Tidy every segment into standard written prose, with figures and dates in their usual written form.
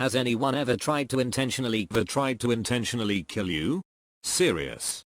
Has anyone ever tried to intentionally kill you? Serious.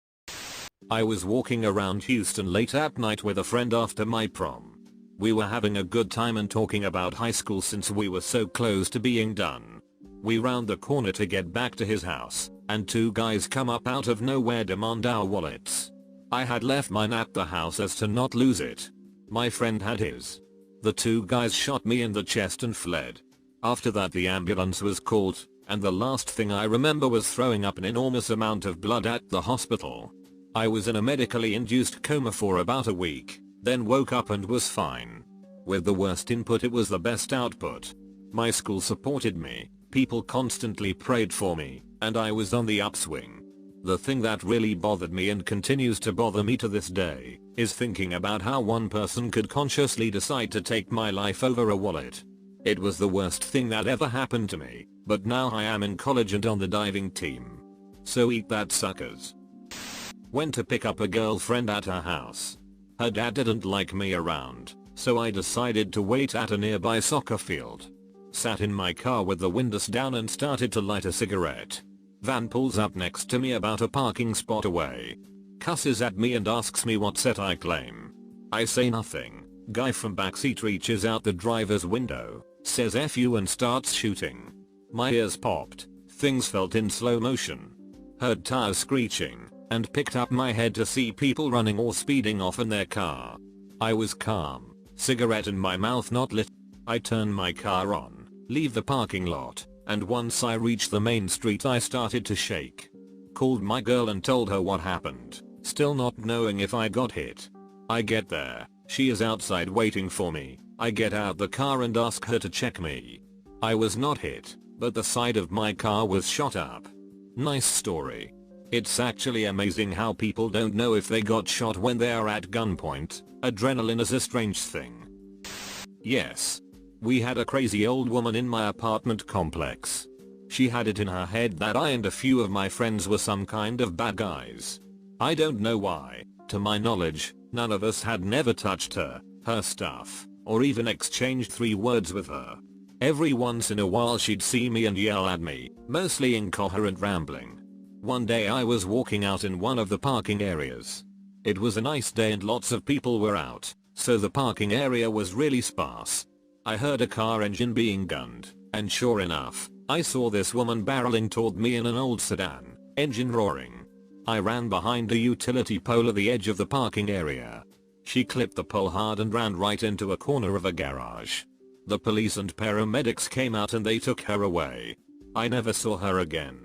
I was walking around Houston late at night with a friend after my prom. We were having a good time and talking about high school since we were so close to being done. We round the corner to get back to his house, and two guys come up out of nowhere, demand our wallets. I had left mine at the house as to not lose it. My friend had his. The two guys shot me in the chest and fled. After that the ambulance was called, and the last thing I remember was throwing up an enormous amount of blood at the hospital. I was in a medically induced coma for about a week, then woke up and was fine. With the worst input it was the best output. My school supported me, people constantly prayed for me, and I was on the upswing. The thing that really bothered me and continues to bother me to this day is thinking about how one person could consciously decide to take my life over a wallet. It was the worst thing that ever happened to me, but now I am in college and on the diving team. So eat that, suckers. Went to pick up a girlfriend at her house. Her dad didn't like me around, so I decided to wait at a nearby soccer field. Sat in my car with the windows down and started to light a cigarette. Van pulls up next to me about a parking spot away. Cusses at me and asks me what set I claim. I say nothing. Guy from backseat reaches out the driver's window, says F you and starts shooting. My ears popped, things felt in slow motion. Heard tires screeching, and picked up my head to see people running or speeding off in their car. I was calm, cigarette in my mouth not lit. I turn my car on, leave the parking lot, and once I reached the main street I started to shake. Called my girl and told her what happened, still not knowing if I got hit. I get there, she is outside waiting for me. I get out the car and ask her to check me. I was not hit, but the side of my car was shot up. Nice story. It's actually amazing how people don't know if they got shot when they are at gunpoint. Adrenaline is a strange thing. Yes. We had a crazy old woman in my apartment complex. She had it in her head that I and a few of my friends were some kind of bad guys. I don't know why. To my knowledge, none of us had never touched her, her stuff, or even exchanged 3 words with her. Every once in a while she'd see me and yell at me, mostly incoherent rambling. One day I was walking out in one of the parking areas. It was a nice day and lots of people were out, so the parking area was really sparse. I heard a car engine being gunned, and sure enough, I saw this woman barreling toward me in an old sedan, engine roaring. I ran behind a utility pole at the edge of the parking area. She clipped the pole hard and ran right into a corner of a garage. The police and paramedics came out and they took her away. I never saw her again.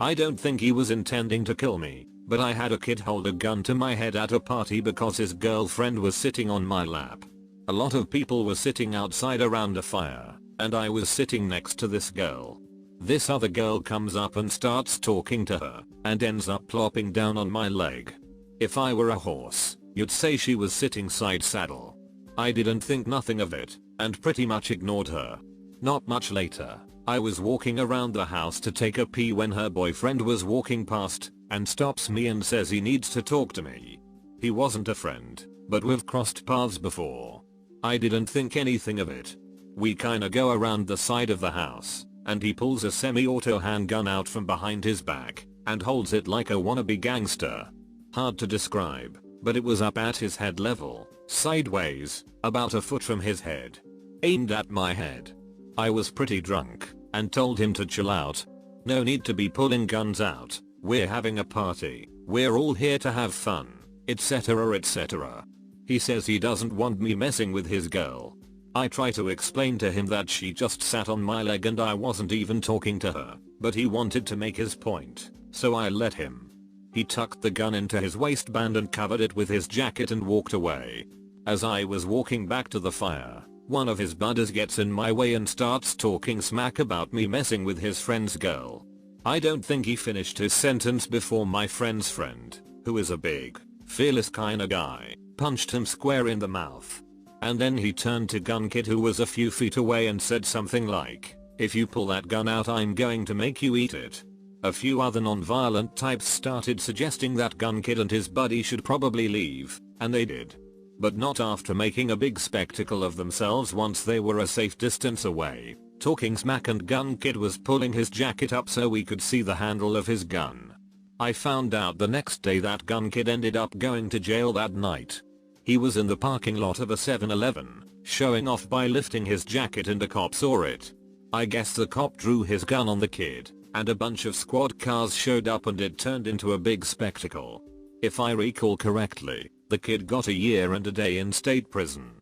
I don't think he was intending to kill me, but I had a kid hold a gun to my head at a party because his girlfriend was sitting on my lap. A lot of people were sitting outside around a fire, and I was sitting next to this girl. This other girl comes up and starts talking to her, and ends up plopping down on my leg. If I were a horse, you'd say she was sitting side saddle. I didn't think nothing of it, and pretty much ignored her. Not much later, I was walking around the house to take a pee when her boyfriend was walking past, and stops me and says he needs to talk to me. He wasn't a friend, but we've crossed paths before. I didn't think anything of it. We kinda go around the side of the house, and he pulls a semi-auto handgun out from behind his back, and holds it like a wannabe gangster. Hard to describe, but it was up at his head level, sideways, about a foot from his head. Aimed at my head. I was pretty drunk, and told him to chill out. No need to be pulling guns out, we're having a party, we're all here to have fun, etc etc. He says he doesn't want me messing with his girl. I try to explain to him that she just sat on my leg and I wasn't even talking to her, but he wanted to make his point, so I let him. He tucked the gun into his waistband and covered it with his jacket and walked away. As I was walking back to the fire, one of his buddies gets in my way and starts talking smack about me messing with his friend's girl. I don't think he finished his sentence before my friend's friend, who is a big, fearless kinda guy, punched him square in the mouth. And then he turned to Gun Kid, who was a few feet away, and said something like, "If you pull that gun out I'm going to make you eat it." A few other non-violent types started suggesting that Gun Kid and his buddy should probably leave, and they did. But not after making a big spectacle of themselves once they were a safe distance away. talking smack, and gun kid was pulling his jacket up so we could see the handle of his gun. I found out the next day that gun kid ended up going to jail that night. He was in the parking lot of a 7-Eleven, showing off by lifting his jacket, and a cop saw it. I guess the cop drew his gun on the kid, and a bunch of squad cars showed up and it turned into a big spectacle. If I recall correctly, the kid got a year and a day in state prison.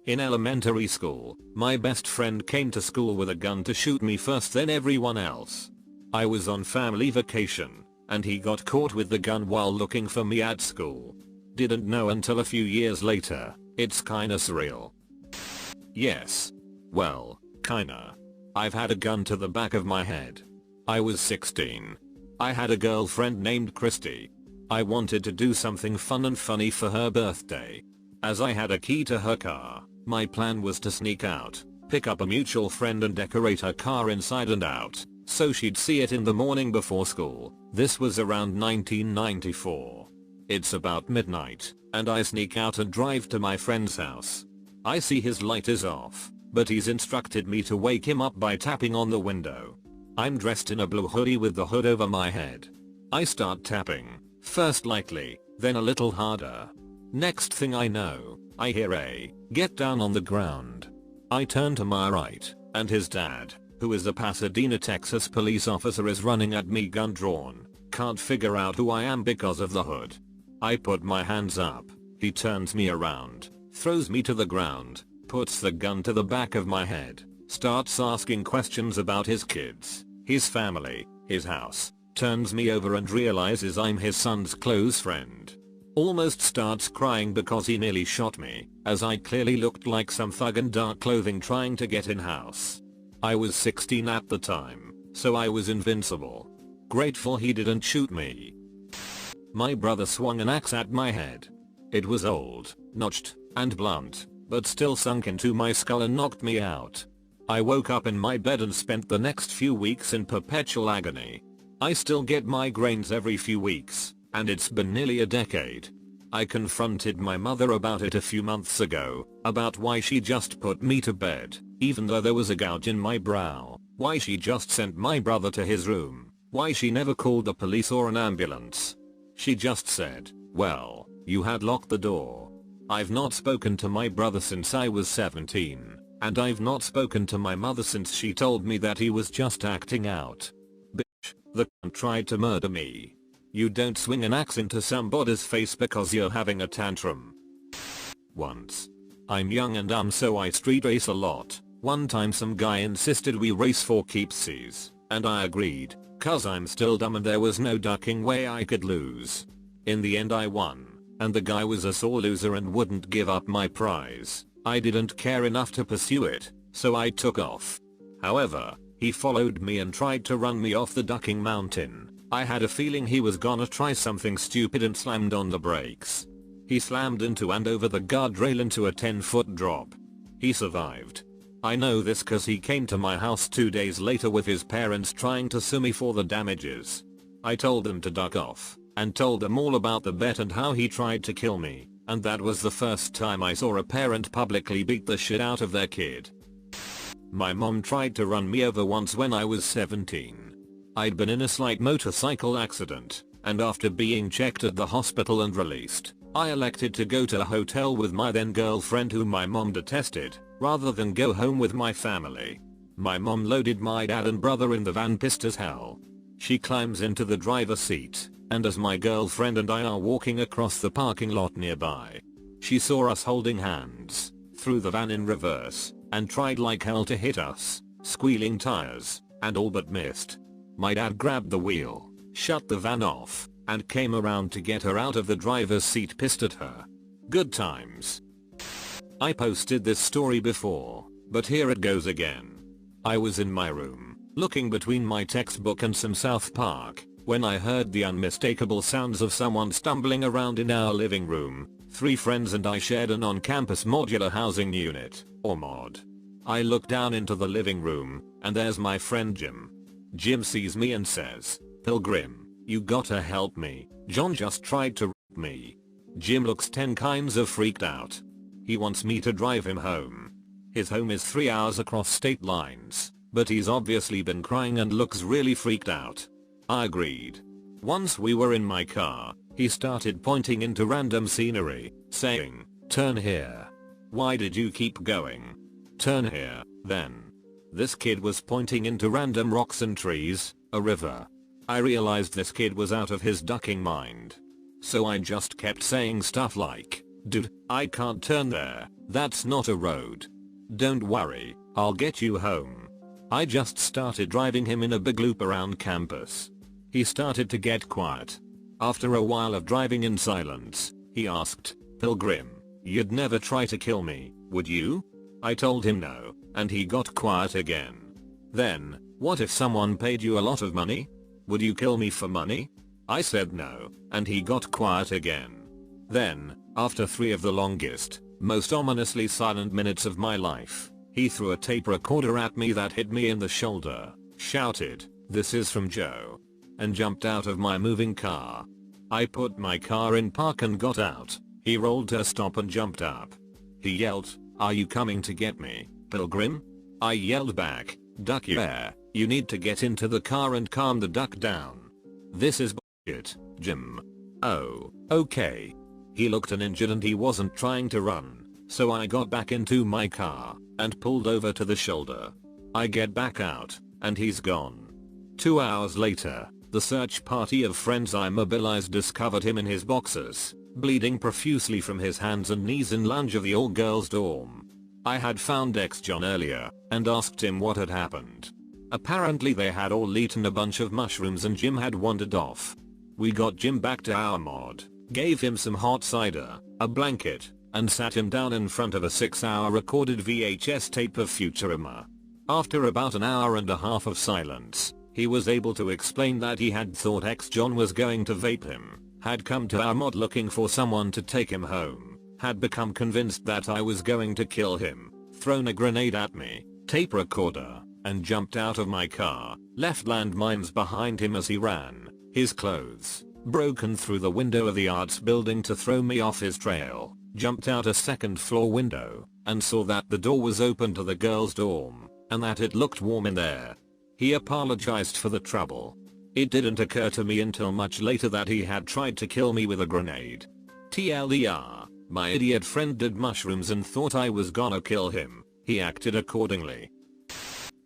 In elementary school, my best friend came to school with a gun to shoot me first, then everyone else. I was on family vacation, and he got caught with the gun while looking for me at school. Didn't know until a few years later. It's kinda surreal. Yes. Well, kinda. I've had a gun to the back of my head. I was 16. I had a girlfriend named Christy. I wanted to do something fun and funny for her birthday. As I had a key to her car, my plan was to sneak out, pick up a mutual friend and decorate her car inside and out, so she'd see it in the morning before school. This was around 1994. It's about midnight, and I sneak out and drive to my friend's house. I see his light is off, but he's instructed me to wake him up by tapping on the window. I'm dressed in a blue hoodie with the hood over my head. I start tapping, first lightly, then a little harder. Next thing I know, I hear a "get down on the ground." I turn to my right, and his dad, who is a Pasadena, Texas police officer, is running at me, gun drawn. Can't figure out who I am because of the hood. I put my hands up. He turns me around, throws me to the ground, puts the gun to the back of my head, starts asking questions about his kids, his family, his house, turns me over and realizes I'm his son's close friend. Almost starts crying because he nearly shot me, as I clearly looked like some thug in dark clothing trying to get in house. I was 16 at the time, so I was invincible. Grateful he didn't shoot me. My brother swung an axe at my head. It was old, notched, and blunt, but still sunk into my skull and knocked me out. I woke up in my bed and spent the next few weeks in perpetual agony. I still get migraines every few weeks, and it's been nearly a decade. I confronted my mother about it a few months ago, about why she just put me to bed, even though there was a gouge in my brow, why she just sent my brother to his room, why she never called the police or an ambulance. She just said, "Well, you had locked the door." I've not spoken to my brother since I was 17, and I've not spoken to my mother since she told me that he was just acting out. Bitch, the cunt tried to murder me. You don't swing an axe into somebody's face because you're having a tantrum. Once. I'm young and dumb, so I street race a lot. One time some guy insisted we race for keepsies, and I agreed, cause I'm still dumb and there was no ducking way I could lose. In the end I won, and the guy was a sore loser and wouldn't give up my prize. I didn't care enough to pursue it, so I took off. However, he followed me and tried to run me off the ducking mountain. I had a feeling he was gonna try something stupid and slammed on the brakes. He slammed into and over the guardrail into a 10-foot drop. He survived. I know this cause he came to my house 2 days later with his parents trying to sue me for the damages. I told them to duck off, and told them all about the bet and how he tried to kill me, and that was the first time I saw a parent publicly beat the shit out of their kid. My mom tried to run me over once when I was 17. I'd been in a slight motorcycle accident, and after being checked at the hospital and released, I elected to go to a hotel with my then girlfriend whom my mom detested, rather than go home with my family. My mom loaded my dad and brother in the van pissed as hell. She climbs into the driver's seat, and as my girlfriend and I are walking across the parking lot nearby, she saw us holding hands, threw the van in reverse, and tried like hell to hit us, squealing tires, and all but missed. My dad grabbed the wheel, shut the van off, and came around to get her out of the driver's seat pissed at her. Good times. I posted this story before, but here it goes again. I was in my room, looking between my textbook and some South Park, when I heard the unmistakable sounds of someone stumbling around in our living room. 3 friends and I shared an on-campus modular housing unit, or mod. I look down into the living room, and there's my friend Jim. Jim sees me and says, "Pilgrim, you gotta help me, John just tried to rape me." Jim looks 10 kinds of freaked out. He wants me to drive him home. His home is 3 hours across state lines, but he's obviously been crying and looks really freaked out. I agreed. Once we were in my car, he started pointing into random scenery, saying, "Turn here." "Why did you keep going?" "Turn here, then." This kid was pointing into random rocks and trees, a river. I realized this kid was out of his ducking mind. So I just kept saying stuff like, "Dude, I can't turn there, that's not a road." "Don't worry, I'll get you home." I just started driving him in a big loop around campus. He started to get quiet. After a while of driving in silence, he asked, "Pilgrim, you'd never try to kill me, would you?" I told him no, and he got quiet again. Then, "What if someone paid you a lot of money? Would you kill me for money?" I said no, and he got quiet again. Then, after 3 of the longest, most ominously silent minutes of my life, he threw a tape recorder at me that hit me in the shoulder, shouted, "This is from Joe," and jumped out of my moving car. I put my car in park and got out. He rolled to a stop and jumped up. He yelled, "Are you coming to get me, Pilgrim?" I yelled back, "Duck yeah, you need to get into the car and calm the duck down. This is bullshit, Jim." "Oh, okay." He looked uninjured and he wasn't trying to run, so I got back into my car and pulled over to the shoulder. I get back out, and he's gone. 2 hours later, the search party of friends I mobilized discovered him in his boxers, bleeding profusely from his hands and knees in lounge of the all-girls dorm. I had found ex-John earlier and asked him what had happened. Apparently they had all eaten a bunch of mushrooms and Jim had wandered off. We got Jim back to our mod, gave him some hot cider, a blanket, and sat him down in front of a 6-hour recorded VHS tape of Futurama. After about an hour and a half of silence, he was able to explain that he had thought ex-John was going to vape him, had come to our mod looking for someone to take him home, had become convinced that I was going to kill him, thrown a grenade at me, tape recorder, and jumped out of my car, left landmines behind him as he ran, his clothes broken through the window of the arts building to throw me off his trail, jumped out a second floor window, and saw that the door was open to the girls' dorm, and that it looked warm in there. He apologized for the trouble. It didn't occur to me until much later that he had tried to kill me with a grenade. TLDR, my idiot friend did mushrooms and thought I was gonna kill him. He acted accordingly.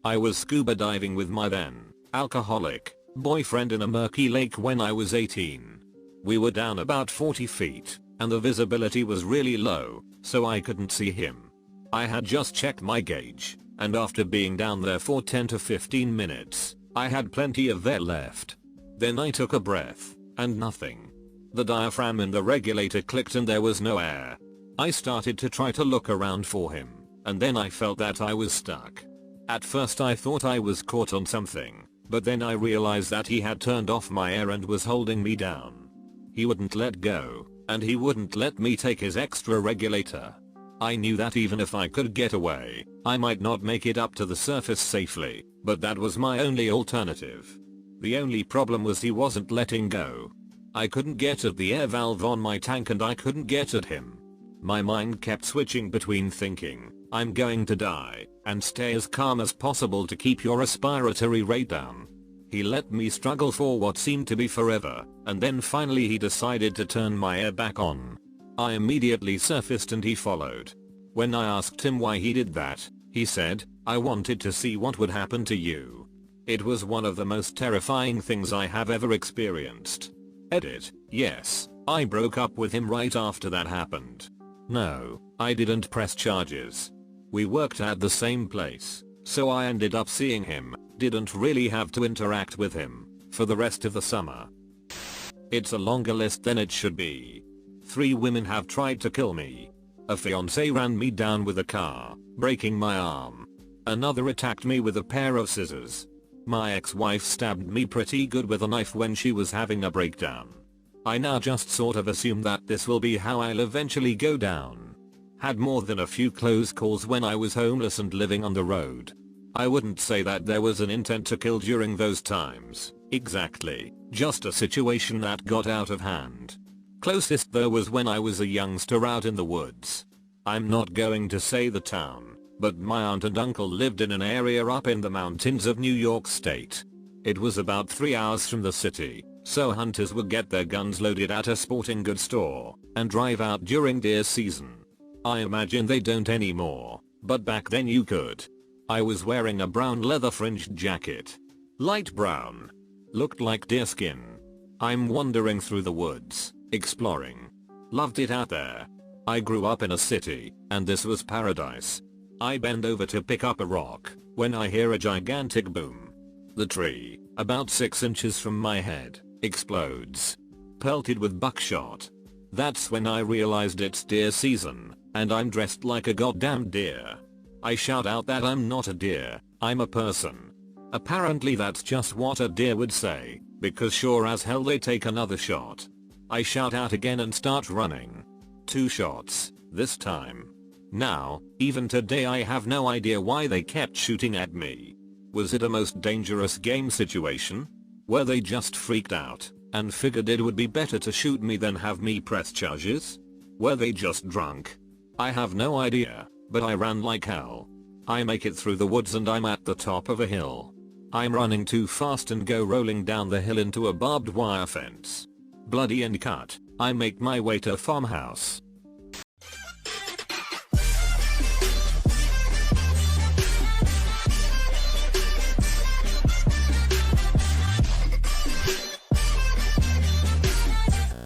I was scuba diving with my then alcoholic boyfriend in a murky lake when I was 18. We were down about 40 feet, and the visibility was really low, so I couldn't see him. I had just checked my gauge, and after being down there for 10 to 15 minutes, I had plenty of air left. Then I took a breath, and nothing. The diaphragm in the regulator clicked and there was no air. I started to try to look around for him, and then I felt that I was stuck. At first I thought I was caught on something, but then I realized that he had turned off my air and was holding me down. He wouldn't let go, and he wouldn't let me take his extra regulator. I knew that even if I could get away, I might not make it up to the surface safely, but that was my only alternative. The only problem was he wasn't letting go. I couldn't get at the air valve on my tank and I couldn't get at him. My mind kept switching between thinking, "I'm going to die," and "stay as calm as possible to keep your respiratory rate down." He let me struggle for what seemed to be forever, and then finally he decided to turn my air back on. I immediately surfaced and he followed. When I asked him why he did that, he said, "I wanted to see what would happen to you." It was one of the most terrifying things I have ever experienced. Edit, yes, I broke up with him right after that happened. No, I didn't press charges. We worked at the same place, so I ended up seeing him, didn't really have to interact with him, for the rest of the summer. It's a longer list than it should be. 3 women have tried to kill me. A fiance ran me down with a car, breaking my arm. Another attacked me with a pair of scissors. My ex-wife stabbed me pretty good with a knife when she was having a breakdown. I now just sort of assume that this will be how I'll eventually go down. Had more than a few close calls when I was homeless and living on the road. I wouldn't say that there was an intent to kill during those times, exactly, just a situation that got out of hand. Closest though was when I was a youngster out in the woods. I'm not going to say the town, but my aunt and uncle lived in an area up in the mountains of New York State. It was about 3 hours from the city, so hunters would get their guns loaded at a sporting goods store and drive out during deer season. I imagine they don't anymore, but back then you could. I was wearing a brown leather fringed jacket. Light brown. Looked like deer skin. I'm wandering through the woods, exploring. Loved it out there. I grew up in a city, and this was paradise. I bend over to pick up a rock, when I hear a gigantic boom. The tree, about 6 inches from my head, explodes. Pelted with buckshot. That's when I realized it's deer season, and I'm dressed like a goddamn deer. I shout out that I'm not a deer, I'm a person. Apparently that's just what a deer would say, because sure as hell they take another shot. I shout out again and start running. 2 shots, this time. Now, even today I have no idea why they kept shooting at me. Was it a most dangerous game situation? Were they just freaked out and figured it would be better to shoot me than have me press charges? Were they just drunk? I have no idea, but I ran like hell. I make it through the woods and I'm at the top of a hill. I'm running too fast and go rolling down the hill into a barbed wire fence. Bloody and cut, I make my way to a farmhouse.